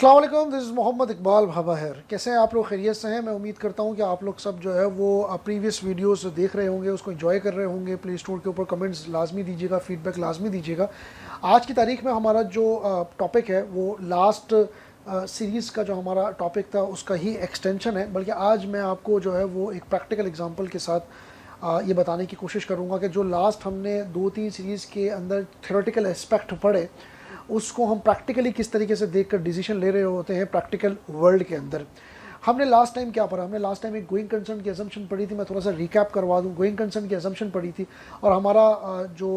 अस्सलाम वालेकुम, this is Mohammad Iqbal भाबाहर। कैसे हैं आप लोग? खैरियत से हैं? मैं उम्मीद करता हूं कि आप लोग सब जो है वो प्रीवियस वीडियोस देख रहे होंगे, उसको एंजॉय कर रहे होंगे। प्ले स्टोर के ऊपर कमेंट्स लाजमी दीजिएगा, फीडबैक लाजमी दीजिएगा। आज की तारीख में हमारा जो टॉपिक है वो लास्ट सीरीज़ का जो हमारा टॉपिक था उसका ही एक्सटेंशन है। बल्कि आज मैं आपको जो है वो एक प्रैक्टिकल एग्जांपल के साथ ये बताने की कोशिश करूँगा कि जो लास्ट हमने 2-3 सीरीज़ के अंदर थ्योरेटिकल एस्पेक्ट पढ़े, उसको हम प्रैक्टिकली किस तरीके से देखकर डिसीजन ले रहे होते हैं प्रैक्टिकल वर्ल्ड के अंदर। हमने लास्ट टाइम क्या पढ़ा? हमने लास्ट टाइम एक गोइंग कंसर्न की असम्पशन पढ़ी थी। मैं थोड़ा सा रिकैप करवा दूं। गोइंग कंसर्न की असम्पशन पढ़ी थी और हमारा जो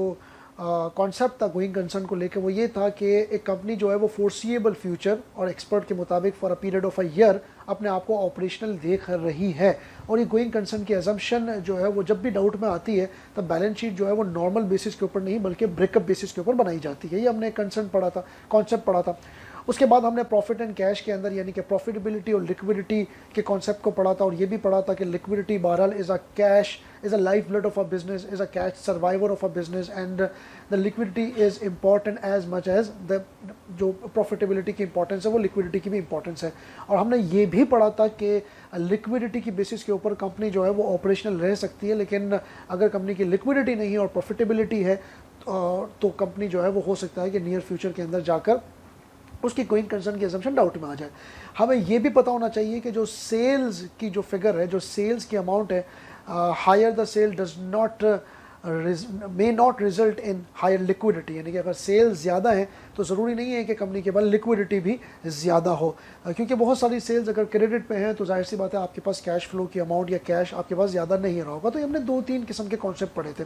कॉन्सेप्ट था गोइंग कंसर्न को लेकर वो ये था कि एक कंपनी जो है वो फोर्सिएबल फ्यूचर और एक्सपर्ट के मुताबिक for a period of a year अपने आप को ऑपरेशनल देख रही है। और ये गोइंग कंसर्न की असम्पशन जो है वो जब भी डाउट में आती है तब बैलेंस शीट जो है वो नॉर्मल बेसिस के ऊपर नहीं बल्कि ब्रेकअप बेसिस के ऊपर बनाई जाती है। ये हमने कंसर्न पढ़ा था, कॉन्सेप्ट पढ़ा था। उसके बाद हमने प्रॉफिट एंड कैश के अंदर यानी कि प्रॉफिटेबिलिटी और लिक्विडिटी के कॉन्सेप्ट को पढ़ा था और ये भी पढ़ा था कि लिक्विडिटी बहरहाल is a cash, is a life blood of a business, is a cash survivor of a business and the liquidity is important as much as the जो प्रॉफिटेबिलिटी की इंपॉर्टेंस है वो लिक्विडिटी की भी इंपॉर्टेंस है। और हमने ये भी पढ़ा था कि लिक्विडिटी की बेसिस के ऊपर कंपनी जो है वो ऑपरेशनल रह सकती है, लेकिन अगर कंपनी की लिक्विडिटी नहीं है और प्रॉफिटेबिलिटी है तो कंपनी जो है वो हो सकता है कि नियर फ्यूचर के अंदर जाकर उसकी गोइंग कंसर्न की असम्पशन डाउट में आ जाए। हमें ये भी पता होना चाहिए कि जो सेल्स की जो फिगर है, जो सेल्स की अमाउंट है, higher the sale does not may not result in higher liquidity. यानी कि अगर सेल्स ज़्यादा है तो ज़रूरी नहीं है कि कंपनी के पास लिक्विडिटी भी ज़्यादा हो, क्योंकि बहुत सारी सेल्स अगर क्रेडिट पे हैं तो जाहिर सी बात है आपके पास कैश फ्लो की अमाउंट या कैश आपके पास ज़्यादा नहीं रहा होगा। तो हमने 2-3 किस्म के कॉन्सेप्ट पढ़े थे।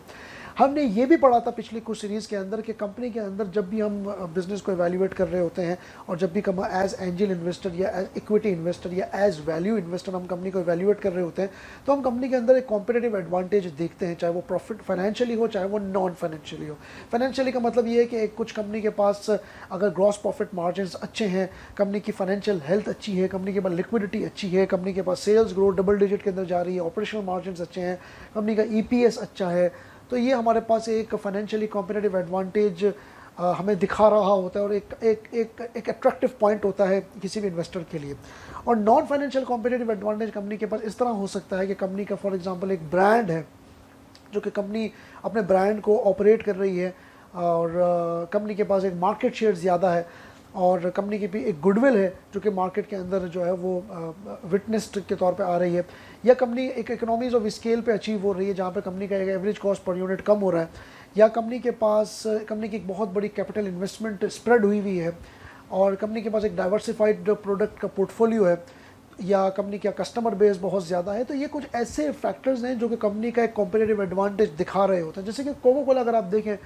हमने ये भी पढ़ा था पिछली कुछ सीरीज़ के अंदर कि कंपनी के अंदर जब भी हम बिज़नेस को एवेल्यूएट कर रहे होते हैं और जब भी हम एज एंजल इन्वेस्टर या एज इक्विटी इन्वेस्टर या एज वैल्यू इन्वेस्टर हम कंपनी को एवेल्यूएट कर रहे होते हैं तो हम कंपनी के अंदर एक कॉम्पिटिटिव एडवांटेज देखते हैं, चाहे वो प्रॉफिट फाइनेंशियली हो चाहे वो नॉन फाइनेंशियली हो। फाइनेंशियली का मतलब ये है कि कुछ कंपनी के पास अगर ग्रॉस प्रॉफिट मार्जिन अच्छे हैं, कंपनी की फाइनेंशियल हेल्थ अच्छी है, कंपनी के पास लिक्विडिटी अच्छी है, कंपनी के पास सेल्स ग्रोथ डबल डिजिट के अंदर जा रही है, ऑपरेशनल मार्जिन अच्छे हैं, कंपनी का ईपीएस अच्छा है, तो ये हमारे पास एक फाइनेंशियली कॉम्पिटिटिव एडवांटेज हमें दिखा रहा होता है और एक अट्रैक्टिव पॉइंट होता है किसी भी इन्वेस्टर के लिए। और non financial competitive advantage company के पास इस तरह हो सकता है कि कंपनी का फॉर एग्जांपल एक ब्रांड है जो कि कंपनी अपने ब्रांड को ऑपरेट कर रही है और कंपनी के पास एक मार्केट शेयर ज़्यादा है और कंपनी की भी एक गुडविल है जो कि मार्केट के अंदर जो है वो विटनेस्ड के तौर पे आ रही है, या कंपनी एक इकोनॉमीज़ ऑफ स्केल पे अचीव हो रही है जहाँ पे कंपनी का एक एवरेज कॉस्ट पर यूनिट कम हो रहा है, या कंपनी के पास कंपनी की एक बहुत बड़ी कैपिटल इन्वेस्टमेंट स्प्रेड हुई है और कंपनी के पास एक डाइवर्सिफाइड प्रोडक्ट का पोर्टफोलियो है, या कंपनी का कस्टमर बेस बहुत ज़्यादा है। तो ये कुछ ऐसे फैक्टर्स हैं जो कि कंपनी का एक कॉम्पिटिटिव एडवांटेज दिखा रहे होते हैं। जैसे कि कोको कोला अगर आप देखें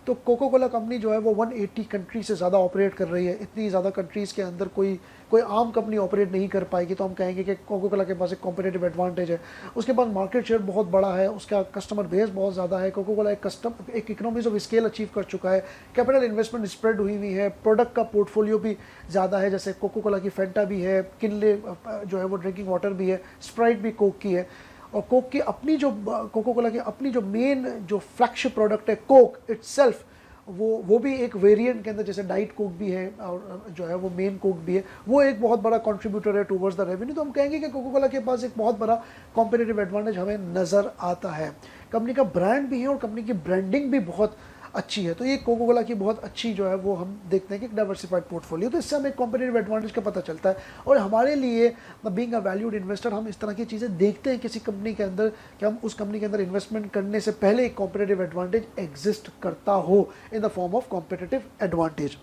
तो कोको कोला कंपनी जो है वो 180 कंट्री से ज़्यादा ऑपरेट कर रही है। इतनी ज़्यादा कंट्रीज़ के अंदर कोई आम कंपनी ऑपरेट नहीं कर पाएगी, तो हम कहेंगे कि कोको कोला के पास एक कॉम्पिटिटिव एडवांटेज है। उसके पास मार्केट शेयर बहुत बड़ा है, उसका कस्टमर बेस बहुत ज़्यादा है, कोको कोला एक इकोनॉमीज ऑफ स्केल अचीव कर चुका है, कैपिटल इन्वेस्टमेंट स्प्रेड हुई है, प्रोडक्ट का पोर्टफोलियो भी ज़्यादा है, जैसे कोको कोला की फेंटा भी है, किनले जो है वो ड्रिंकिंग वाटर भी है, स्प्राइट भी कोक की है। और कोक की अपनी जो कोको कोला की अपनी जो मेन जो फ्लैगशिप प्रोडक्ट है कोक इटसेल्फ, वो भी एक वेरिएंट के अंदर, जैसे डाइट कोक भी है और जो है वो मेन कोक भी है, वो एक बहुत बड़ा कंट्रीब्यूटर है टूवर्ड्स द रेवेन्यू। तो हम कहेंगे कि कोको कोला के पास एक बहुत बड़ा कॉम्पिटिटिव एडवांटेज हमें नज़र आता है। कंपनी का ब्रांड भी है और कंपनी की ब्रांडिंग भी बहुत अच्छी है। तो ये कोको कोला की बहुत अच्छी जो है वो हम देखते हैं कि डाइवर्सिफाइड पोर्टफोलियो, तो इससे हमें कॉम्पिटिटिव एडवांटेज का पता चलता है। और हमारे लिए बीइंग अ वैल्यूड इन्वेस्टर हम इस तरह की चीज़ें देखते हैं किसी कंपनी के अंदर कि हम उस कंपनी के अंदर इन्वेस्टमेंट करने से पहले एक कॉम्पिटिटिव एडवांटेज एग्जिस्ट करता हो in the form of competitive advantage.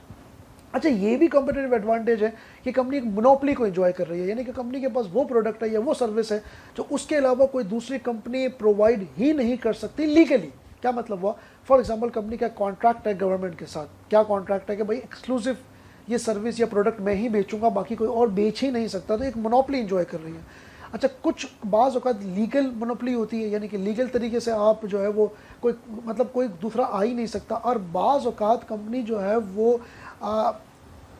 अच्छा, ये भी कॉम्पिटिटिव एडवांटेज है कि कंपनी एक मोनोपोली को एंजॉय कर रही है, यानी कि कंपनी के पास वो प्रोडक्ट है या वो सर्विस है जो उसके अलावा कोई दूसरी कंपनी प्रोवाइड ही नहीं कर सकती लीगली। क्या मतलब हुआ? फॉर एग्जांपल कंपनी का कॉन्ट्रैक्ट है गवर्नमेंट के साथ। क्या कॉन्ट्रैक्ट है कि भाई एक्सक्लूसिव ये सर्विस या प्रोडक्ट मैं ही बेचूंगा, बाकी कोई और बेच ही नहीं सकता, तो एक मोनोपोली एंजॉय कर रही है। अच्छा, कुछ बाज़ औक़ात लीगल मोनोपोली होती है, यानी कि लीगल तरीके से आप जो है वो कोई दूसरा आ ही नहीं सकता, और बाज़ औक़ात कंपनी जो है वो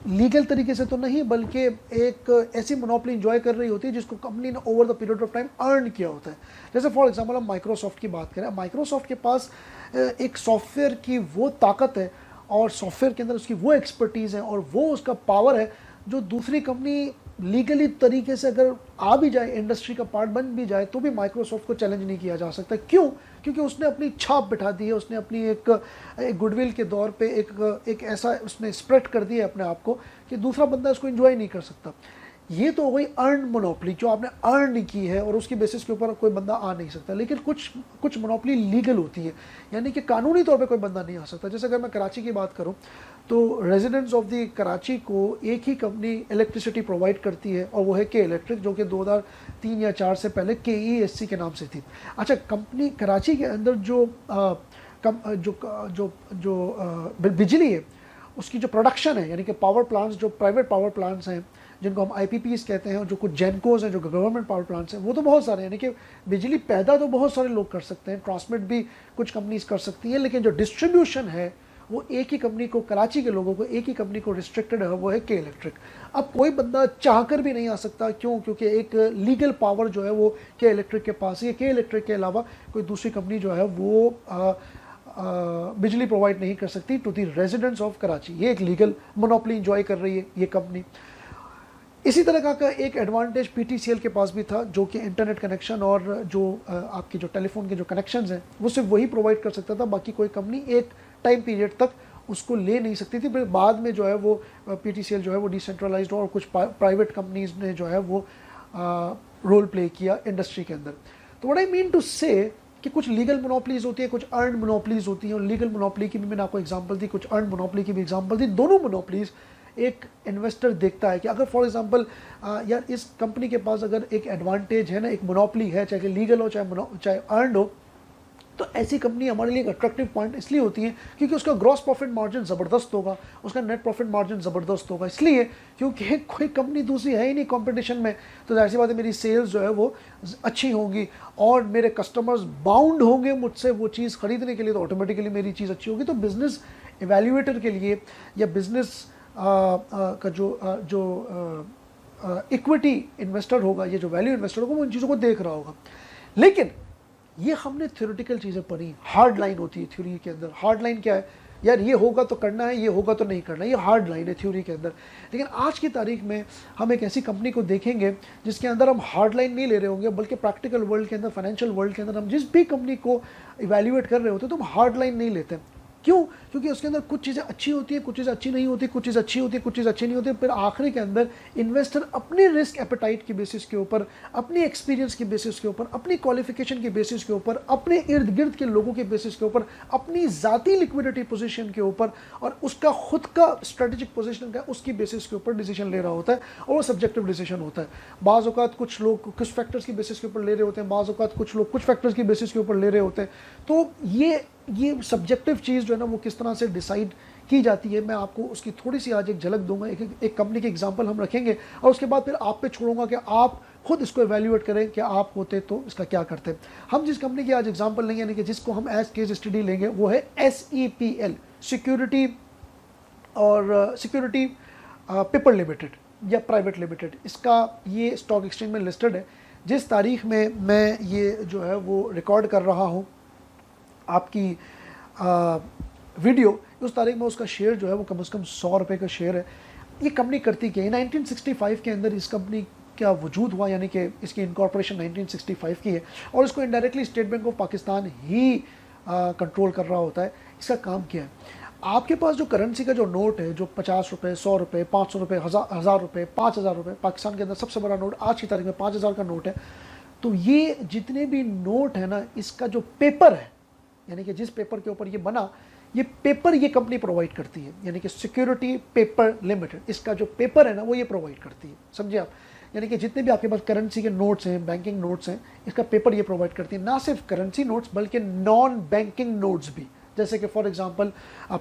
लीगल तरीके से तो नहीं बल्कि एक ऐसी मोनोपोली एंजॉय कर रही होती है जिसको कंपनी ने over the period of time earn किया होता है। जैसे फॉर एग्जांपल हम माइक्रोसॉफ्ट की बात करें, माइक्रोसॉफ्ट के पास एक सॉफ्टवेयर की वो ताकत है और सॉफ्टवेयर के अंदर उसकी वो एक्सपर्टीज़ है और वो उसका पावर है जो दूसरी कंपनी लीगली तरीके से अगर आ भी जाए, इंडस्ट्री का पार्ट बन भी जाए, तो भी माइक्रोसॉफ्ट को चैलेंज नहीं किया जा सकता। क्यों? क्योंकि उसने अपनी छाप बिठा दी है, उसने अपनी एक गुडविल के दौर पे एक ऐसा उसने स्प्रेड कर दिया अपने आप को कि दूसरा बंदा इसको एंजॉय नहीं कर सकता। ये तो हो गई अर्न मोनोपली, जो आपने अर्न की है और उसकी बेसिस के ऊपर कोई बंदा आ नहीं सकता। लेकिन कुछ मोनोपली लीगल होती है, यानी कि कानूनी तौर पे कोई बंदा नहीं आ सकता। जैसे अगर मैं कराची की बात करूं तो रेजिडेंट्स ऑफ द कराची को एक ही कंपनी इलेक्ट्रिसिटी प्रोवाइड करती है और वो है के इलेक्ट्रिक, जो कि 2003 या 4 से पहले KESC के नाम से थी। अच्छा, कंपनी कराची के अंदर जो बिजली है उसकी जो प्रोडक्शन है, यानी कि पावर प्लांट्स, जो प्राइवेट पावर प्लांट्स हैं जिनको हम IPPs कहते हैं, जो कुछ जेनकोज हैं, जो गवर्नमेंट पावर प्लांट्स हैं, वो तो बहुत सारे हैं। यानी कि बिजली पैदा तो बहुत सारे लोग कर सकते हैं, ट्रांसमिट भी कुछ कंपनीज कर सकती हैं, लेकिन जो डिस्ट्रीब्यूशन है वो एक ही कंपनी को, कराची के लोगों को एक ही कंपनी को रिस्ट्रिक्टेड है, वो है के इलेक्ट्रिक। अब कोई बंदा चाहकर भी नहीं आ सकता। क्यों? क्योंकि एक लीगल पावर जो है वो के इलेक्ट्रिक के पास ही है। के इलेक्ट्रिक के अलावा कोई दूसरी कंपनी जो है वो बिजली प्रोवाइड नहीं कर सकती to the residents of Karachi. ये एक लीगल मोनोपोली इंजॉय कर रही है ये कंपनी। इसी तरह का एक एडवांटेज PTCL के पास भी था, जो कि इंटरनेट कनेक्शन और जो आपके जो टेलीफोन के जो कनेक्शंस हैं वो सिर्फ वही प्रोवाइड कर सकता था, बाकी कोई कंपनी एक टाइम पीरियड तक उसको ले नहीं सकती थी। फिर बाद में जो है वो PTCL जो है वो डिसेंट्रलाइज्ड और कुछ प्राइवेट कंपनीज ने जो है वो रोल प्ले किया इंडस्ट्री के अंदर। तो व्हाट आई मीन टू से कि कुछ लीगल मोनोपलीज होती है, कुछ अर्न मोनोपलीज होती हैं, और लीगल मोनोपली की भी मैंने आपको एग्जांपल दी, कुछ अर्न मोनोपली की भी एग्जांपल दी। दोनों मोनोपलीज एक इन्वेस्टर देखता है कि अगर फॉर एग्जांपल यार इस कंपनी के पास अगर एक एडवांटेज है ना, एक मोनोपली है, चाहे लीगल हो चाहे अर्न हो, तो ऐसी कंपनी हमारे लिए एक अट्रैक्टिव पॉइंट इसलिए होती है क्योंकि उसका ग्रॉस प्रॉफिट मार्जिन ज़बरदस्त होगा, उसका नेट प्रॉफिट मार्जिन ज़बरदस्त होगा। इसलिए क्योंकि कोई कंपनी दूसरी है ही नहीं कंपटीशन में, तो जाहिर सी बात है मेरी सेल्स जो है वो अच्छी होंगी और मेरे कस्टमर्स बाउंड होंगे मुझसे वो चीज़ खरीदने के लिए, तो ऑटोमेटिकली मेरी चीज़ अच्छी होगी। तो बिज़नेस इवेल्यूएटर के लिए या बिज़नेस का जो इक्विटी इन्वेस्टर होगा, ये जो वैल्यू इन्वेस्टर होगा, वो उन चीज़ों को देख रहा होगा। लेकिन ये हमने थ्योरेटिकल चीज़ें पढ़ी, हार्ड लाइन होती है थ्योरी के अंदर। हार्ड लाइन क्या है? यार ये होगा तो करना है, ये होगा तो नहीं करना, ये हार्ड लाइन है थ्योरी के अंदर। लेकिन आज की तारीख में हम एक ऐसी कंपनी को देखेंगे जिसके अंदर हम हार्ड लाइन नहीं ले रहे होंगे, बल्कि प्रैक्टिकल वर्ल्ड के अंदर, फाइनेंशियल वर्ल्ड के अंदर हम जिस भी कंपनी को इवैल्यूएट कर रहे होते हैं तो हम हार्ड लाइन नहीं लेते। क्यों? क्योंकि उसके अंदर कुछ चीज़ें अच्छी होती है, कुछ चीज़ें अच्छी नहीं होती, कुछ चीज़ अच्छी होती है, कुछ चीज़ अच्छी नहीं होती। फिर आखिरी के अंदर इन्वेस्टर अपने रिस्क एपेटाइट की बेसिस के ऊपर, अपनी एक्सपीरियंस की बेसिस के ऊपर, अपनी क्वालिफिकेशन की बेसिस के ऊपर, अपने इर्द गिर्द के लोगों के बेसिस के ऊपर, अपनी ज़ाती लिक्विडिटी पोजीशन के ऊपर और उसका खुद का स्ट्रेटेजिक पोजीशन का उसकी बेसिस के ऊपर डिसीजन ले रहा होता है, और वो सब्जेक्टिव डिसीजन होता है। बाज़ औक़ात कुछ लोग कुछ फैक्टर्स की बेसिस के ऊपर ले रहे होते हैं, बाज़ औक़ात कुछ लोग कुछ फैक्टर्स की बेसिस के ऊपर ले रहे होते हैं। तो ये सब्जेक्टिव चीज़ जो है ना वो किस तरह से डिसाइड की जाती है, मैं आपको उसकी थोड़ी सी आज एक झलक दूंगा। एक कंपनी के एग्जांपल हम रखेंगे और उसके बाद फिर आप पे छोड़ूंगा कि आप खुद इसको एवेल्यूएट करें कि आप होते तो इसका क्या करते। हम जिस कंपनी की आज एग्जांपल लेंगे, यानी कि जिसको हम एज केस स्टडी लेंगे, वो है SEPL, सिक्योरिटी पेपर लिमिटेड या प्राइवेट लिमिटेड। इसका ये स्टॉक एक्सचेंज में लिस्टेड है। जिस तारीख में मैं ये जो है वो रिकॉर्ड कर रहा हूँ आपकी वीडियो, उस तारीख में उसका शेयर जो है वो कम से कम 100 रुपये का शेयर है। ये कंपनी करती क्या है? 1965 के अंदर इस कंपनी का वजूद हुआ, यानी कि इसकी इनकॉर्पोरेशन 1965 की है, और इसको indirectly state bank of Pakistan he control कर रहा होता है। इसका काम क्या है? आपके पास जो करेंसी का जो नोट है, जो 50 रुपये, 100 रुपये, 500 रुपये, 1000 रुपये, 5000 रुपये, पाकिस्तान के अंदर सबसे बड़ा नोट आज की तारीख में 5000 का नोट है। तो ये जितने भी नोट है ना, इसका जो पेपर है, यानी कि जिस पेपर के ऊपर ये बना, ये पेपर ये कंपनी प्रोवाइड करती है, यानी कि सिक्योरिटी पेपर लिमिटेड, इसका जो पेपर है ना वो ये प्रोवाइड करती है। समझे आप? यानी कि जितने भी आपके पास करेंसी के नोट्स हैं, बैंकिंग नोट्स हैं, इसका पेपर ये प्रोवाइड करती है। ना सिर्फ करेंसी नोट्स बल्कि नॉन बैंकिंग नोट्स भी, जैसे कि फॉर एग्जांपल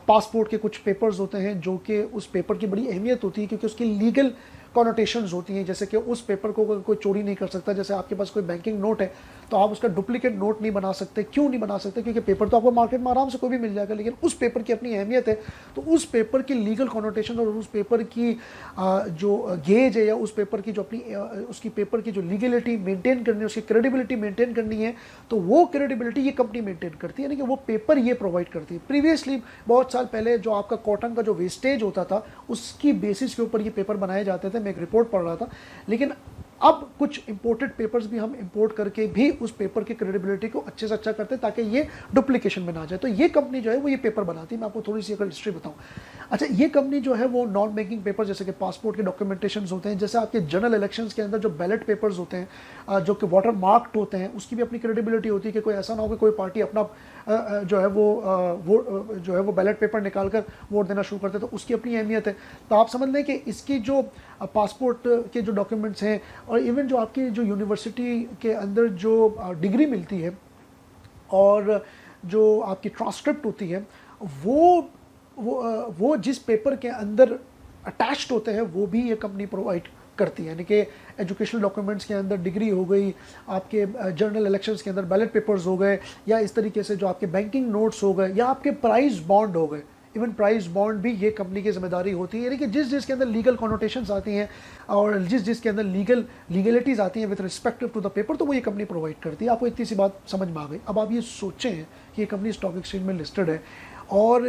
पासपोर्ट के कुछ पेपर्स होते हैं जो कि उस पेपर की बड़ी अहमियत होती है क्योंकि उसकी लीगल कॉनोटेशंस होती हैं, जैसे कि उस पेपर को कोई चोरी नहीं कर सकता। जैसे आपके पास कोई बैंकिंग नोट है तो आप उसका डुप्लीकेट नोट नहीं बना सकते। क्यों नहीं बना सकते? क्योंकि पेपर तो आपको मार्केट में आराम से कोई भी मिल जाएगा, लेकिन उस पेपर की अपनी अहमियत है। तो उस पेपर की लीगल कॉनोटेशन और उस पेपर की जो गेज है या उस पेपर की जो अपनी उसकी पेपर की जो लीगलिटी मेंटेन करनी है, उसकी क्रेडिबिलिटी मेंटेन करनी है, तो वो क्रेडिबिलिटी ये कंपनी मेंटेन करती है, यानी कि वो पेपर ये प्रोवाइड करती है। प्रीवियसली बहुत साल पहले जो आपका कॉटन का जो वेस्टेज होता था उसकी बेसिस के ऊपर ये पेपर बनाए जाते थे। मैं एक रिपोर्ट पढ़ रहा था, लेकिन अब कुछ इंपोर्टेड पेपर्स भी हम इंपोर्ट करके भी उस पेपर की क्रेडिबिलिटी को अच्छे से अच्छा करते हैं ताकि ये डुप्लीकेशन में ना जाए। तो ये कंपनी जो है वो ये पेपर बनाती है। मैं आपको थोड़ी सी अगर हिस्ट्री बताऊं, अच्छा, ये कंपनी जो है वो नॉन बैंकिंग पेपर जैसे कि पासपोर्ट के डॉक्यूमेंटेशंस होते हैं, जैसे आपके जनरल इलेक्शंस के अंदर जो बैलेट पेपर्स होते हैं जो कि वाटर मार्क्ड होते हैं, उसकी भी अपनी क्रेडिबिलिटी होती है कि कोई ऐसा ना हो कि कोई पार्टी अपना जो है वो बैलेट पेपर निकाल कर वोट देना शुरू करते हैं, तो उसकी अपनी अहमियत है। तो आप समझ लें कि इसकी जो पासपोर्ट के जो डॉक्यूमेंट्स हैं और इवन जो आपकी जो यूनिवर्सिटी के अंदर जो डिग्री मिलती है और जो आपकी ट्रांसक्रिप्ट होती है, वो जिस पेपर के अंदर अटैच्ड होते हैं वो भी ये कंपनी प्रोवाइड करती है। यानी कि एजुकेशनल डॉक्यूमेंट्स के अंदर डिग्री हो गई, आपके जनरल इलेक्शंस के अंदर बैलेट पेपर्स हो गए, या इस तरीके से जो आपके बैंकिंग नोट्स हो गए, या आपके प्राइस बॉन्ड हो गए। इवन प्राइस बॉन्ड भी ये कंपनी की जिम्मेदारी होती है। यानी कि जिस जिसके अंदर लीगल कॉनोटेशंस आती हैं और जिस जिसके अंदर लीगलिटीज़ आती हैं with respect to the paper, तो वो ये कंपनी प्रोवाइड करती है। आपको इतनी सी बात समझ में आ गई। अब आप ये सोचें कि ये कंपनी स्टॉक एक्सचेंज में लिस्टेड है और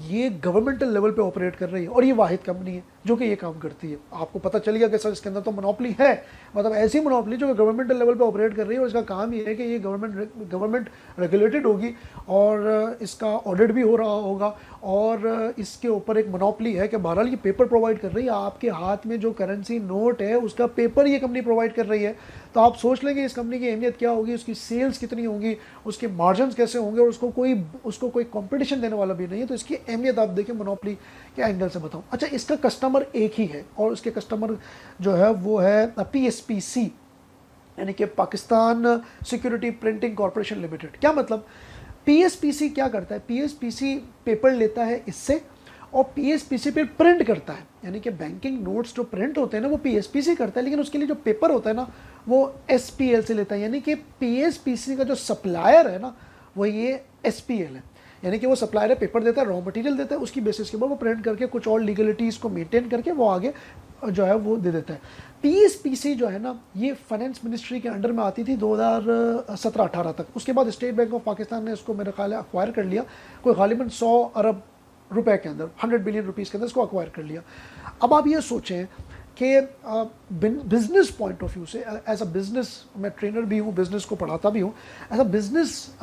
ये गवर्नमेंटल लेवल पे ऑपरेट कर रही है, और ये वाहिद कंपनी है जो कि ये काम करती है। आपको पता चल गया कि सर इसके अंदर तो मोनोपोली है, मतलब ऐसी मोनोपोली जो कि गवर्नमेंटल लेवल पे ऑपरेट कर रही है, और इसका काम ये है कि ये गवर्नमेंट रेगुलेटेड होगी और इसका ऑडिट भी हो रहा होगा, और इसके ऊपर एक मोनोपोली है कि बहरहाल ये पेपर प्रोवाइड कर रही है। आपके हाथ में जो करेंसी नोट है उसका पेपर ये कंपनी प्रोवाइड कर रही है। तो आप सोच लेंगे इस कंपनी की अहमियत क्या होगी, उसकी सेल्स कितनी होंगी, उसके मार्जिन कैसे होंगे, और उसको कोई कंपटीशन देने वाला भी नहीं है। तो इसकी अहमियत आप देखिए मोनोपोली के एंगल से बताऊं। अच्छा, इसका कस्टमर एक ही है और उसके कस्टमर जो है वो है PSPC, यानी कि Pakistan security printing corporation limited. क्या मतलब? PSPC क्या करता है? PSPC पेपर लेता है इससे और PSPC पे प्रिंट करता है, यानी कि बैंकिंग नोट्स जो प्रिंट होते हैं ना वो PSPC करता है, लेकिन उसके लिए जो पेपर होता है ना वो SPL से लेता है। यानी कि PSPC का जो सप्लायर है ना वो ये SPL है, यानी कि वो सप्लायर है, पेपर देता है, रॉ मटेरियल देता है, उसकी बेसिस के बाद वो प्रिंट करके कुछ और लीगलिटीज़ को मेंटेन करके वो आगे जो है वो दे देता है। PSPC जो है ना ये फाइनेंस मिनिस्ट्री के अंडर में आती थी 2017-18 तक। उसके बाद स्टेट बैंक ऑफ पाकिस्तान ने इसको मेरे ख्याल है अक्वायर कर लिया, कोई गालिबन 100 अरब रुपए के अंदर, 100 बिलियन रुपीज़ के अंदर इसको अक्वायर कर लिया। अब आप ये सोचें कि बिजनेस पॉइंट ऑफ व्यू से, एज अ बिजनेस, मैं ट्रेनर भी हूँ, बिजनेस को पढ़ाता भी हूँ, एज अ बिजनेस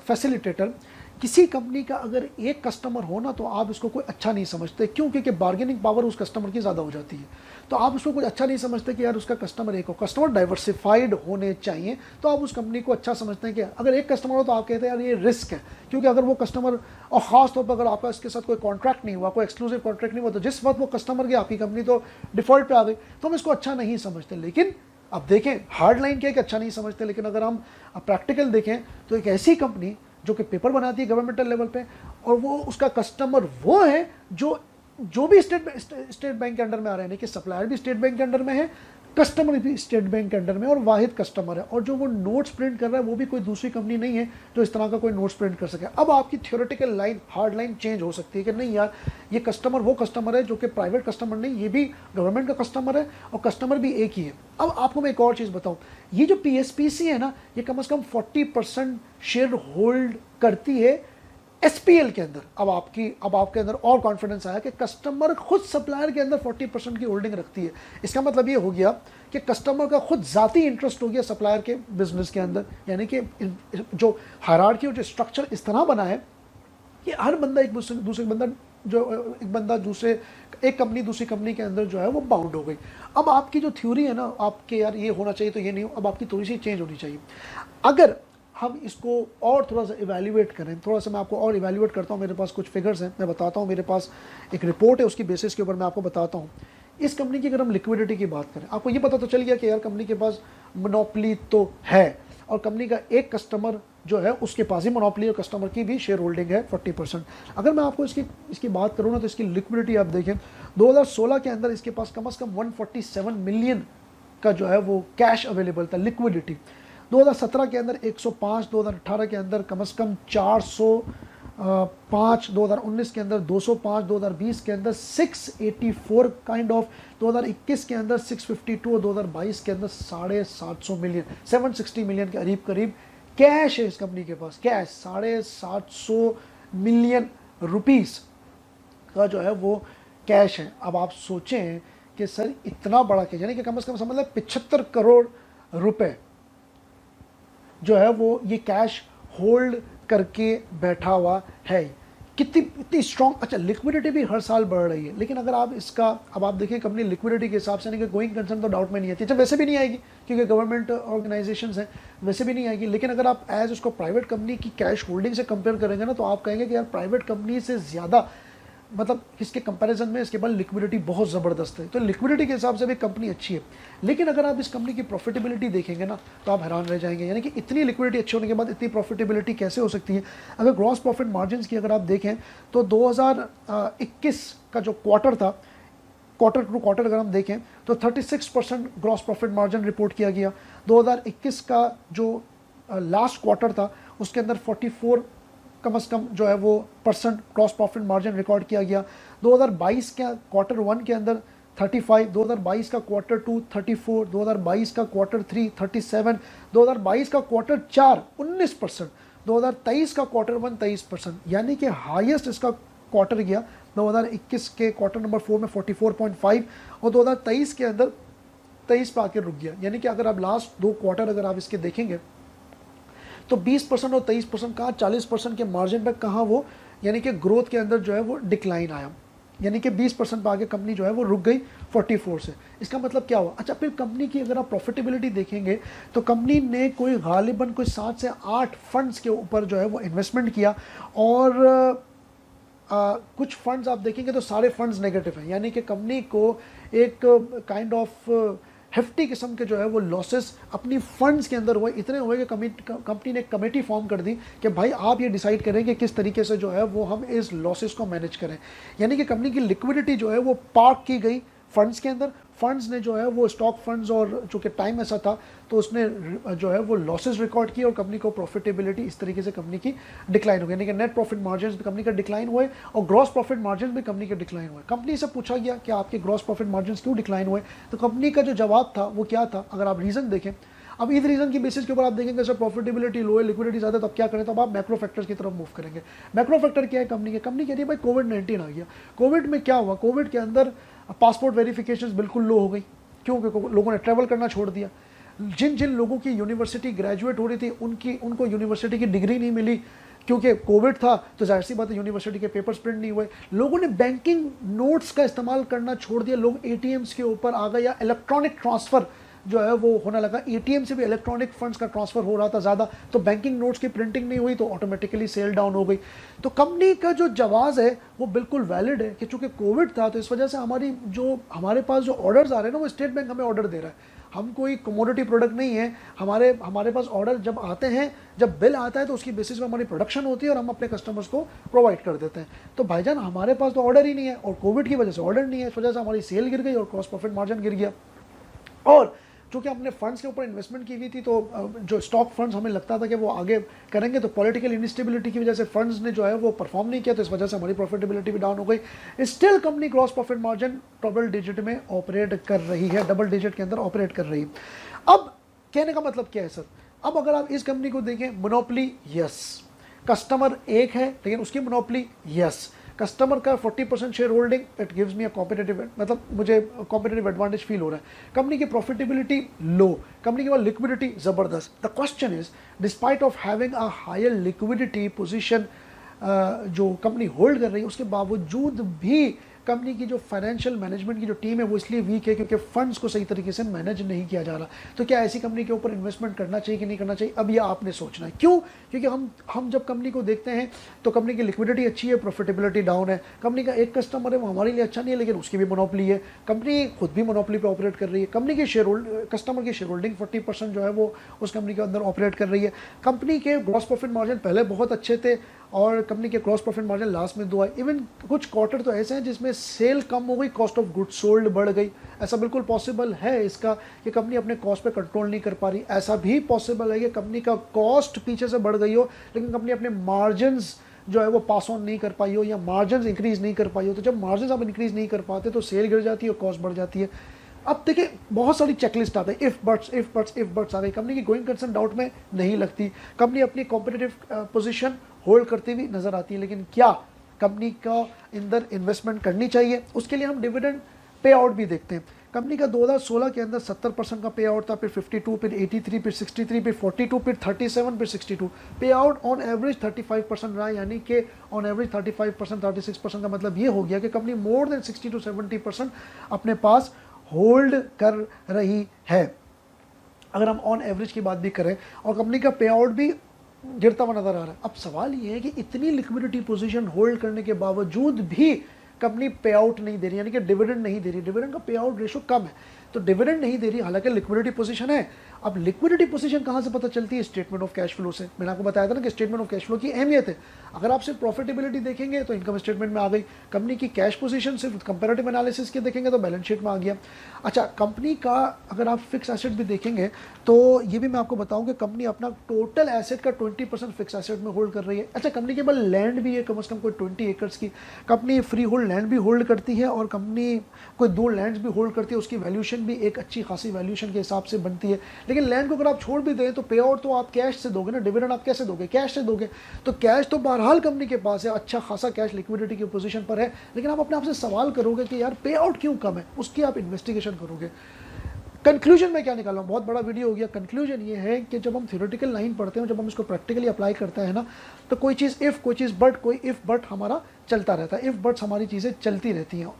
फैसिलिटेटर, किसी कंपनी का अगर एक कस्टमर हो ना तो आप इसको कोई अच्छा नहीं समझते। क्यों? क्योंकि बार्गेनिंग पावर उस कस्टमर की ज़्यादा हो जाती है, तो आप उसको कुछ अच्छा नहीं समझते कि यार उसका कस्टमर एक हो। कस्टमर डाइवर्सिफाइड होने चाहिए, तो आप उस कंपनी को अच्छा समझते हैं कि अगर एक कस्टमर हो तो आप कहते हैं यार ये रिस्क है, क्योंकि अगर वो कस्टमर, और ख़ास तौर पर अगर आपका इसके साथ कोई कॉन्ट्रैक्ट नहीं हुआ, कोई एक्सक्लूसिव कॉन्ट्रैक्ट नहीं हुआ, तो जिस वक्त वो कस्टमर की आपकी कंपनी तो डिफ़ॉल्ट पे आ गई, तो हम इसको अच्छा नहीं समझते। लेकिन अब देखें हार्ड लाइन क्या है कि अच्छा नहीं समझते, लेकिन अगर हम प्रैक्टिकल देखें तो एक ऐसी कंपनी जो कि पेपर बनाती है गवर्नमेंटल लेवल पे, और वो उसका कस्टमर वो है जो भी स्टेट बैंक के अंडर में आ रहे हैं, कि सप्लायर भी स्टेट बैंक के अंडर में है, कस्टमर भी स्टेट बैंक के अंडर में, और वाहिद कस्टमर है, और जो वो नोट्स प्रिंट कर रहा है वो भी कोई दूसरी कंपनी नहीं है जो इस तरह का कोई नोट्स प्रिंट कर सके। अब आपकी theoretical line, hard line change हो सकती है कि नहीं यार ये कस्टमर वो कस्टमर है जो कि प्राइवेट कस्टमर नहीं, ये भी गवर्नमेंट का कस्टमर है और कस्टमर भी एक ही है। अब आपको मैं एक और चीज़ बताऊँ, ये जो PSPC है ना ये कम से कम 40% शेयर होल्ड करती है SPL के अंदर। अब आपके अंदर और कॉन्फिडेंस आया कि कस्टमर खुद सप्लायर के अंदर 40% की होल्डिंग रखती है। इसका मतलब ये हो गया कि कस्टमर का खुद ज़ाती इंटरेस्ट हो गया सप्लायर के बिजनेस के अंदर, यानी कि जो हायरार्की और जो स्ट्रक्चर इस तरह बना है कि हर बंदा एक कंपनी दूसरी कंपनी के अंदर जो है वो बाउंड हो गई। अब आपकी जो थ्योरी है ना आपके यार ये होना चाहिए तो ये नहीं हो, अब आपकी थोड़ी सी चेंज होनी चाहिए। अगर हम इसको और थोड़ा सा इवैल्यूएट करें, थोड़ा सा मैं आपको और इवैल्यूएट करता हूँ, मेरे पास कुछ फिगर्स हैं, मैं बताता हूँ, मेरे पास एक रिपोर्ट है, उसकी बेसिस के ऊपर मैं आपको बताता हूँ। इस कंपनी की अगर हम लिक्विडिटी की बात करें, आपको ये पता तो चल गया कि यार कंपनी के पास मोनोपोली तो है, और कंपनी का एक कस्टमर जो है उसके पास ही मोनोपोली, और कस्टमर की भी शेयर होल्डिंग है 40%। अगर मैं आपको इसकी बात करूँ ना तो इसकी लिक्विडिटी आप देखें 2016 के अंदर इसके पास कम से कम 147 मिलियन का जो है वो कैश अवेलेबल था, लिक्विडिटी। 2017 के अंदर 105, 2018 के अंदर कम से कम 405, 2019 के अंदर 205, 2020 के अंदर 684 काइंड ऑफ, 2021 के अंदर 652 और 2022 के अंदर 750 मिलियन, 760 मिलियन के करीब करीब कैश है इस कंपनी के पास। कैश 750 मिलियन रुपीस का जो है वो कैश है। अब आप सोचें कि सर इतना बड़ा कैश, यानी कि कम से कम समझ लें 75 करोड़ रुपए जो है वो ये कैश होल्ड करके बैठा हुआ है। कितनी स्ट्रॉन्ग। अच्छा, लिक्विडिटी भी हर साल बढ़ रही है, लेकिन अगर आप इसका अब आप देखिए कंपनी लिक्विडिटी के हिसाब से नहीं कि गोइंग कंसर्न तो डाउट में नहीं आती। अच्छा, वैसे भी नहीं आएगी क्योंकि गवर्नमेंट ऑर्गेनाइजेशंस हैं, वैसे भी नहीं आएगी। लेकिन अगर आप एज उसको प्राइवेट कंपनी की कैश होल्डिंग से कंपेयर करेंगे ना, तो आप कहेंगे कि यार प्राइवेट कंपनी से ज़्यादा, मतलब इसके कंपैरिजन में इसके पास लिक्विडिटी बहुत ज़बरदस्त है। तो लिक्विडिटी के हिसाब से भी कंपनी अच्छी है। लेकिन अगर आप इस कंपनी की प्रॉफिटेबिलिटी देखेंगे ना, तो आप हैरान रह जाएंगे। यानी कि इतनी लिक्विडिटी अच्छी होने के बाद इतनी प्रॉफिटेबिलिटी कैसे हो सकती है। अगर ग्रॉस प्रॉफिट मार्जिन की अगर आप देखें तो 2021 का जो क्वार्टर था, क्वार्टर टू क्वार्टर अगर हम देखें तो 36% ग्रॉस प्रॉफिट मार्जिन रिपोर्ट किया गया। 2021 का जो लास्ट क्वार्टर था उसके अंदर 44 कम से कम जो है वो % ग्रॉस प्रॉफिट मार्जिन रिकॉर्ड किया गया। 2022 के क्वार्टर 1 के अंदर 35, 2022 का क्वार्टर 2 34, 2022 का क्वार्टर 3 37, 2022 का क्वार्टर 4 19%, 2023 का क्वार्टर 1 23%, यानी कि हाईएस्ट इसका क्वार्टर गया 2021 के क्वार्टर नंबर 4 में 44.5 और 2023 के अंदर 23 पे आके रुक गया। यानी कि अगर आप लास्ट 2 क्वार्टर अगर आप इसके देखेंगे तो 20% और 23% कहाँ 40% के मार्जिन पे कहाँ वो, यानी कि ग्रोथ के अंदर जो है वो डिक्लाइन आया। यानी कि 20% पे आगे कंपनी जो है वो रुक गई 44 से। इसका मतलब क्या हुआ। अच्छा, फिर कंपनी की अगर आप प्रॉफिटेबिलिटी देखेंगे तो कंपनी ने कोई गालिबन कोई 7 से 8 फंड्स के ऊपर जो है वो इन्वेस्टमेंट किया और कुछ फंड्स आप देखेंगे तो सारे फंड्स नेगेटिव हैं। यानी कि कंपनी को एक काइंड ऑफ हेफ्टी किस्म के जो है वो लॉसेस अपनी फंड्स के अंदर हुए, इतने हुए कि कंपनी ने एक कमेटी फॉर्म कर दी कि भाई आप ये डिसाइड करें कि किस तरीके से जो है वो हम इस लॉसेस को मैनेज करें। यानी कि कंपनी की लिक्विडिटी जो है वो पार्क की गई फंड्स के अंदर। फंड्स ने जो है वो स्टॉक फंड्स और चूँकि टाइम ऐसा था तो उसने जो है वो लॉसेस रिकॉर्ड किए और कंपनी को प्रॉफिटेबिलिटी इस तरीके से कंपनी की डिक्लाइन हो गई। यानी कि नेट प्रॉफिट मार्जिन भी कंपनी का डिक्लाइन हुए और ग्रॉस प्रॉफिट मार्जिन भी कंपनी के डिक्लाइन हुए। कंपनी से पूछा गया कि आपके ग्रॉस प्रॉफिट मार्जिन क्यों डिक्लाइन हुए, तो कंपनी का जो जवाब था वो क्या था। अगर आप रीज़न देखें, अब इस रीज़न की बेसिस के ऊपर आप देखेंगे सर प्रॉफिटेबिलिटी लो है, लिक्विडिटी ज़्यादा, तब क्या करें, तो अब आप मैक्रो फैक्टर्स की तरफ मूव करेंगे। मैक्रो फैक्टर क्या है कंपनी के, कंपनी कह रही है भाई कोविड-19 आ गया। कोविड में क्या हुआ, कोविड के अंदर पासपोर्ट वेरिफिकेशन बिल्कुल लो हो गई। क्यों, क्योंकि लोगों ने ट्रैवल करना छोड़ दिया। जिन जिन लोगों की यूनिवर्सिटी ग्रेजुएट हो रही थी उनको यूनिवर्सिटी की डिग्री नहीं मिली क्योंकि कोविड था, तो जाहिर सी बात है यूनिवर्सिटी के पेपर्स प्रिंट नहीं हुए। लोगों ने बैंकिंग नोट्स का इस्तेमाल करना छोड़ दिया, लोग एटीएम्स के ऊपर आ गए या इलेक्ट्रॉनिक ट्रांसफ़र जो है वो होने लगा। एटीएम से भी इलेक्ट्रॉनिक फंड्स का ट्रांसफ़र हो रहा था ज़्यादा, तो बैंकिंग नोट्स की प्रिंटिंग नहीं हुई तो ऑटोमेटिकली सेल डाउन हो गई। तो कंपनी का जो जवाब है वो बिल्कुल वैलिड है कि चूँकि कोविड था तो इस वजह से हमारे पास जो ऑर्डर्स आ रहे हैं ना वो स्टेट बैंक हमें ऑर्डर दे रहा है। हम कोई कमोडिटी प्रोडक्ट नहीं है, हमारे पास ऑर्डर जब आते हैं, जब बिल आता है तो उसकी बेसिस पे हमारी प्रोडक्शन होती है और हम अपने कस्टमर्स को प्रोवाइड कर देते हैं। तो भाईजान हमारे पास तो ऑर्डर ही नहीं है और कोविड की वजह से ऑर्डर नहीं है, इस वजह से हमारी सेल गिर गई और ग्रॉस प्रॉफिट मार्जिन गिर गया। और चूँकि हमने फंड्स के ऊपर इन्वेस्टमेंट की हुई थी तो जो स्टॉक फंड्स हमें लगता था कि वो आगे करेंगे, तो पॉलिटिकल इंस्टेबिलिटी की वजह से फंड्स ने जो है वो परफॉर्म नहीं किया, तो इस वजह से हमारी प्रॉफिटेबिलिटी भी डाउन हो गई। Still company gross profit margin double digit में ऑपरेट कर रही है, डबल डिजिट के अंदर ऑपरेट कर रही है। अब कहने का मतलब क्या है सर, अब अगर आप इस कंपनी को देखें, मोनोपोली यस, कस्टमर एक है लेकिन उसकी मोनोपोली यस, कस्टमर का 40% share holding, it gives me a competitive, मतलब मुझे कॉम्पिटिटिव एडवांटेज फील हो रहा है। कंपनी की प्रॉफिटेबिलिटी लो, कंपनी के पास लिक्विडिटी ज़बरदस्त। The question is despite of having a higher liquidity position जो कंपनी होल्ड कर रही है, उसके बावजूद भी कंपनी की जो फाइनेंशियल मैनेजमेंट की जो टीम है वो इसलिए वीक है क्योंकि फंड्स को सही तरीके से मैनेज नहीं किया जा रहा। तो क्या ऐसी कंपनी के ऊपर इन्वेस्टमेंट करना चाहिए कि नहीं करना चाहिए, अब ये आपने सोचना है। क्यों, क्योंकि हम जब कंपनी को देखते हैं तो कंपनी की लिक्विडिटी अच्छी है, प्रॉफिटेबिलिटी डाउन है, कंपनी का एक कस्टमर है वो हमारे लिए अच्छा नहीं है लेकिन उसकी भी मोनोपोली है, कंपनी खुद भी मोनोपोली पे ऑपरेट कर रही है, कंपनी की कस्टमर की शेयर होल्डिंग 40% जो है वो उस कंपनी के अंदर ऑपरेट कर रही है, कंपनी के ग्रॉस प्रॉफिट मार्जिन पहले बहुत अच्छे थे और कंपनी के क्रॉस प्रॉफिट मार्जिन लास्ट में 2 आए। इवन कुछ क्वार्टर तो ऐसे हैं जिसमें सेल कम हो गई, कॉस्ट ऑफ गुड्स सोल्ड बढ़ गई। ऐसा बिल्कुल पॉसिबल है इसका कि कंपनी अपने कॉस्ट पे कंट्रोल नहीं कर पा रही। ऐसा भी पॉसिबल है कि कंपनी का कॉस्ट पीछे से बढ़ गई हो लेकिन कंपनी अपने मार्जिन्स जो है वो पास ऑन नहीं कर पाई हो या मार्जिन्स इंक्रीज नहीं कर पाई हो। तो जब मार्जिन्स आप इंक्रीज नहीं कर पाते तो सेल गिर जाती है और कॉस्ट बढ़ जाती है। अब देखिए बहुत सारी चेकलिस्ट आ गई, इफ बट्स आ गई। कंपनी की गोइंग कंसर्न डाउट में नहीं लगती, कंपनी अपनी कॉम्पिटिटिव पोजीशन होल्ड करती हुई नजर आती है। लेकिन क्या कंपनी का अंदर इन्वेस्टमेंट करनी चाहिए? उसके लिए हम डिविडेंड पे आउट भी देखते हैं। कंपनी का 2016 के अंदर 70% का पे आउट था, फिर 52, फिर 83, फिर 63, फिर 42, फिर 37, फिर 62। पे आउट ऑन एवरेज 35% रहा, यानी कि ऑन एवरेज 35%, 36% का मतलब ये हो गया कि कंपनी मोर देन 60 to 70% अपने पास होल्ड कर रही है, अगर हम ऑन एवरेज की बात भी करें। और कंपनी का पे आउट भी गिरता हुआ नजर आ रहा है। अब सवाल ये है कि इतनी लिक्विडिटी पोजीशन होल्ड करने के बावजूद भी कंपनी पे आउट नहीं दे रही, यानी कि डिविडेंड नहीं दे रही, डिविडेंड का पे आउट रेशो कम है, तो डिविडेंड नहीं दे रही, हालांकि लिक्विडिटी पोजीशन है। अब लिक्विडिटी पोजीशन कहाँ से पता चलती है? स्टेटमेंट ऑफ कैश फ्लो से। मैंने आपको बताया था ना कि स्टेटमेंट ऑफ कैश फ्लो की अहमियत है। अगर आप सिर्फ प्रॉफिटेबिलिटी देखेंगे तो इनकम स्टेटमेंट में आ गई, कंपनी की कैश पोजीशन सिर्फ कंपैरेटिव एनालिसिस के देखेंगे तो बैलेंस शीट में आ गया। अच्छा, कंपनी का अगर आप फिक्स एसेट भी देखेंगे तो ये भी मैं आपको बताऊं कि कंपनी अपना टोटल एसेट का 20% फिक्स एसेट में होल्ड कर रही है। अच्छा, कंपनी के पास लैंड भी है, कम से कम कोई 20 एकर्स की कंपनी फ्री होल्ड लैंड भी होल्ड करती है, और कंपनी कोई 2 लैंड्स भी होल्ड करती है। उसकी वैल्यूएशन भी एक अच्छी खासी वैल्यूएशन के हिसाब से बनती है। लेकिन लैंड को अगर आप छोड़ भी दें तो पे आउट तो आप कैश से दोगे ना, डिविडेंड आप कैसे दोगे? कैश से दोगे। तो कैश तो बहरहाल कंपनी के पास है, अच्छा खासा कैश लिक्विडिटी की पोजीशन पर है, लेकिन आप अपने आप से सवाल करोगे कि यार पे आउट क्यों कम है, उसकी आप इन्वेस्टिगेशन करोगे। कंक्लूजन में क्या निकाला हूं, बहुत बड़ा वीडियो हो गया। कंक्लूजन ये है कि जब हम थ्योरेटिकल लाइन पढ़ते हैं, जब हम इसको प्रैक्टिकली अप्लाई करते हैं ना, तो कोई चीज़ इफ़, कोई चीज़ बट, कोई इफ़ बट हमारा चलता रहता है। इफ़ बट्स हमारी चीज़ें चलती रहती हैं,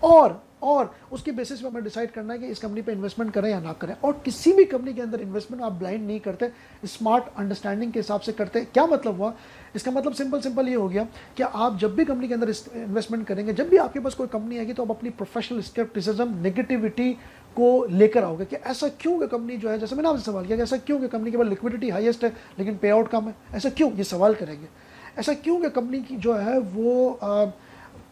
और उसकी बेसिस पे हमें डिसाइड करना है कि इस कंपनी पे इन्वेस्टमेंट करें या ना करें। और किसी भी कंपनी के अंदर इन्वेस्टमेंट आप ब्लाइंड नहीं करते, स्मार्ट अंडरस्टैंडिंग के हिसाब से करते। क्या मतलब हुआ? इसका मतलब सिंपल ये हो गया कि आप जब भी कंपनी के अंदर इन्वेस्टमेंट करेंगे, जब भी आपके पास कोई कंपनी आएगी, तो आप अपनी प्रोफेशनल स्केप्टिसिज्म, नेगेटिविटी को लेकर आओगे कि ऐसा क्यों कि कंपनी जो है, जैसे मैंने आपसे सवाल किया कि ऐसा क्यों कि कंपनी के पास लिक्विडिटी हाईएस्ट है लेकिन पे आउट कम है, ऐसा क्यों? ये सवाल करेंगे। ऐसा क्यों कि कंपनी की जो है वो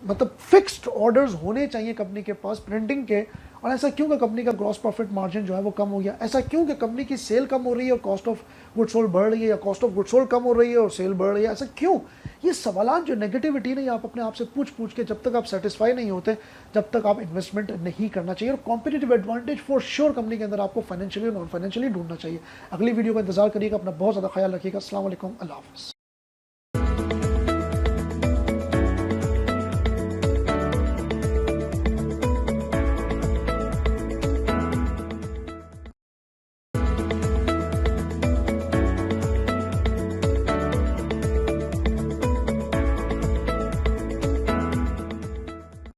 मतलब फिक्स्ड ऑर्डर्स होने चाहिए कंपनी के पास प्रिंटिंग के, और ऐसा क्यों कि कंपनी का ग्रॉस प्रॉफिट मार्जिन जो है वो कम हो गया? ऐसा क्यों कि कंपनी की सेल कम हो रही है और कॉस्ट ऑफ गुड्स सोल्ड बढ़ रही है, या कॉस्ट ऑफ गुड्स सोल्ड कम हो रही है और सेल बढ़ रही है? ऐसा क्यों? ये सवाल जो नेगेटिविटी नहीं, आप अपने आप से पूछ के जब तक आप सेटिस्फाई नहीं होते, जब तक आप इन्वेस्टमेंट नहीं करना चाहिए। और competitive advantage for sure company के अंदर आपको फाइनेंशियली और नॉन फाइनेंशियली ढूंढना चाहिए। अगली वीडियो का इंतजार करिएगा, अपना बहुत ज़्यादा ख्याल रखिएगा। अस्सलाम वालेकुम, अल्लाह हाफ़िज़।